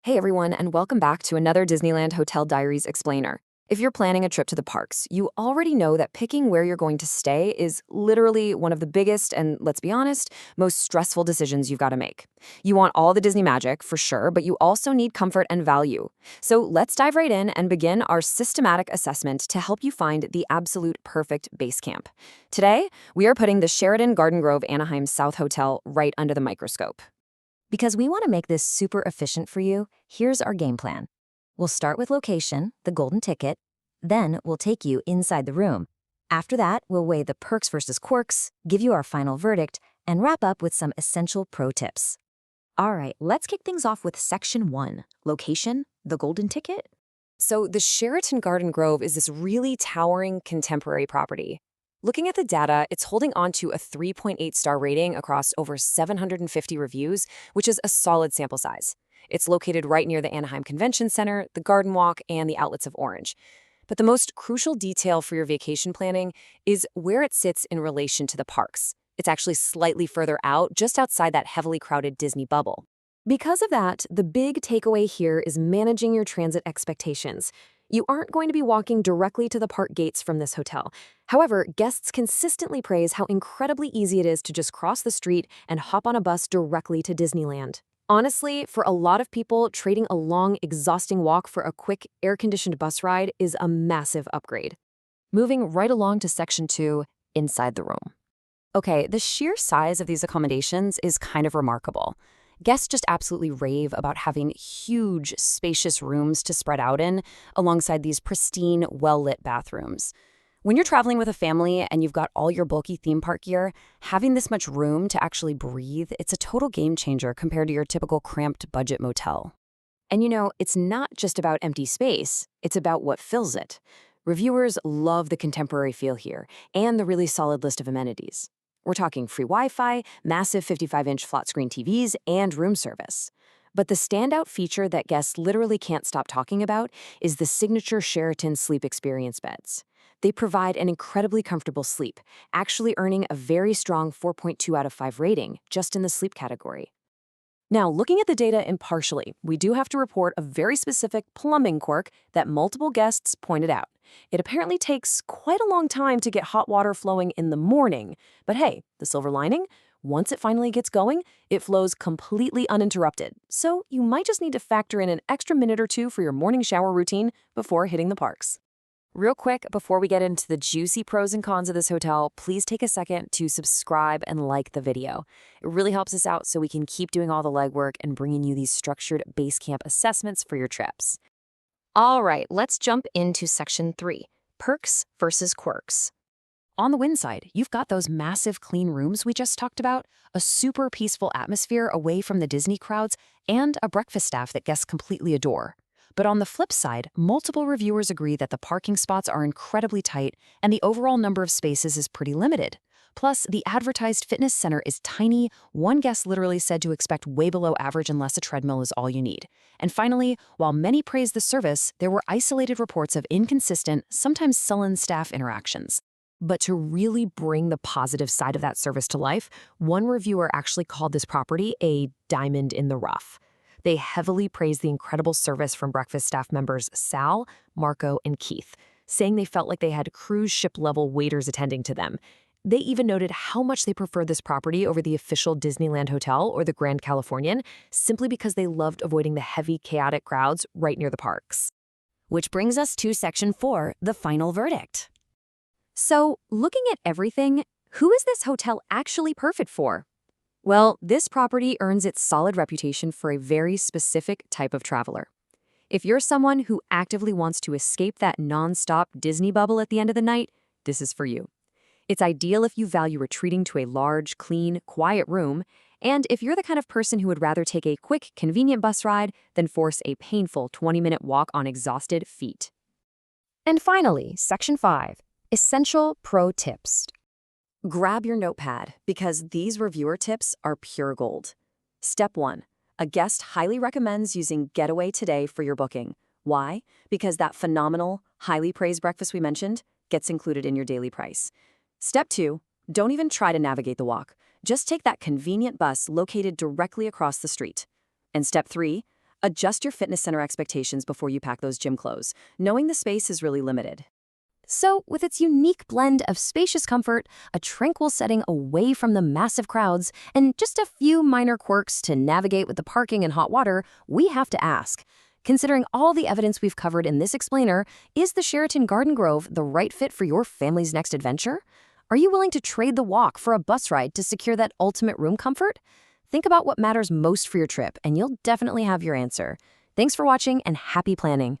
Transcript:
Hey everyone, and welcome back to another Disneyland Hotel Diaries explainer. If you're planning a trip to the parks, you already know that picking where you're going to stay is literally one of the biggest and, let's be honest, most stressful decisions you've got to make. You want all the Disney magic, for sure, but you also need comfort and value. So let's dive right in and begin our systematic assessment to help you find the absolute perfect base camp. Today, we are putting the Sheraton Garden Grove Anaheim South Hotel right under the microscope. Because we want to make this super efficient for you, here's our game plan. We'll start with location, the golden ticket, then we'll take you inside the room. After that, we'll weigh the perks versus quirks, give you our final verdict, and wrap up with some essential pro tips. All right, let's kick things off with Section 1, location, the golden ticket. So the Sheraton Garden Grove is this really towering contemporary property. Looking at the data, it's holding on to a 3.8-star rating across over 750 reviews, which is a solid sample size. It's located right near the Anaheim Convention Center, the Garden Walk, and the Outlets of Orange. But the most crucial detail for your vacation planning is where it sits in relation to the parks. It's actually slightly further out, just outside that heavily crowded Disney bubble. Because of that, the big takeaway here is managing your transit expectations. You aren't going to be walking directly to the park gates from this hotel. However, guests consistently praise how incredibly easy it is to just cross the street and hop on a bus directly to Disneyland. Honestly, for a lot of people, trading a long, exhausting walk for a quick, air-conditioned bus ride is a massive upgrade. Moving right along to Section 2, inside the room. Okay, the sheer size of these accommodations is kind of remarkable. Guests just absolutely rave about having huge, spacious rooms to spread out in, alongside these pristine, well-lit bathrooms. When you're traveling with a family and you've got all your bulky theme park gear, having this much room to actually breathe, it's a total game changer compared to your typical cramped budget motel. And it's not just about empty space, it's about what fills it. Reviewers love the contemporary feel here and the really solid list of amenities. We're talking free Wi-Fi, massive 55-inch flat-screen TVs, and room service. But the standout feature that guests literally can't stop talking about is the signature Sheraton Sleep Experience beds. They provide an incredibly comfortable sleep, actually earning a very strong 4.2 out of 5 rating just in the sleep category. Now, looking at the data impartially, we do have to report a very specific plumbing quirk that multiple guests pointed out. It apparently takes quite a long time to get hot water flowing in the morning. But hey, the silver lining? Once it finally gets going, it flows completely uninterrupted. So you might just need to factor in an extra minute or two for your morning shower routine before hitting the parks. Real quick, before we get into the juicy pros and cons of this hotel, please take a second to subscribe and like the video. It really helps us out so we can keep doing all the legwork and bringing you these structured base camp assessments for your trips. All right, let's jump into Section 3, perks versus quirks. On the win side, you've got those massive clean rooms we just talked about, a super peaceful atmosphere away from the Disney crowds, and a breakfast staff that guests completely adore. But on the flip side, multiple reviewers agree that the parking spots are incredibly tight and the overall number of spaces is pretty limited. Plus, the advertised fitness center is tiny. One guest literally said to expect way below average unless a treadmill is all you need. And finally, while many praised the service, there were isolated reports of inconsistent, sometimes sullen staff interactions. But to really bring the positive side of that service to life, one reviewer actually called this property a diamond in the rough. They heavily praised the incredible service from breakfast staff members Sal, Marco, and Keith, saying they felt like they had cruise ship-level waiters attending to them. They even noted how much they preferred this property over the official Disneyland Hotel or the Grand Californian, simply because they loved avoiding the heavy, chaotic crowds right near the parks. Which brings us to Section 4, the final verdict. So, looking at everything, who is this hotel actually perfect for? Well, this property earns its solid reputation for a very specific type of traveler. If you're someone who actively wants to escape that non-stop Disney bubble at the end of the night, this is for you. It's ideal if you value retreating to a large, clean, quiet room, and if you're the kind of person who would rather take a quick, convenient bus ride than force a painful 20-minute walk on exhausted feet. And finally, Section 5, Essential Pro Tips. Grab your notepad, because these reviewer tips are pure gold. Step 1. A guest highly recommends using Getaway Today for your booking. Why? Because that phenomenal, highly praised breakfast we mentioned gets included in your daily price. Step 2. Don't even try to navigate the walk. Just take that convenient bus located directly across the street. And Step 3. Adjust your fitness center expectations before you pack those gym clothes, knowing the space is really limited. So, with its unique blend of spacious comfort, a tranquil setting away from the massive crowds, and just a few minor quirks to navigate with the parking and hot water, we have to ask, considering all the evidence we've covered in this explainer, is the Sheraton Garden Grove the right fit for your family's next adventure? Are you willing to trade the walk for a bus ride to secure that ultimate room comfort? Think about what matters most for your trip, and you'll definitely have your answer. Thanks for watching, and happy planning.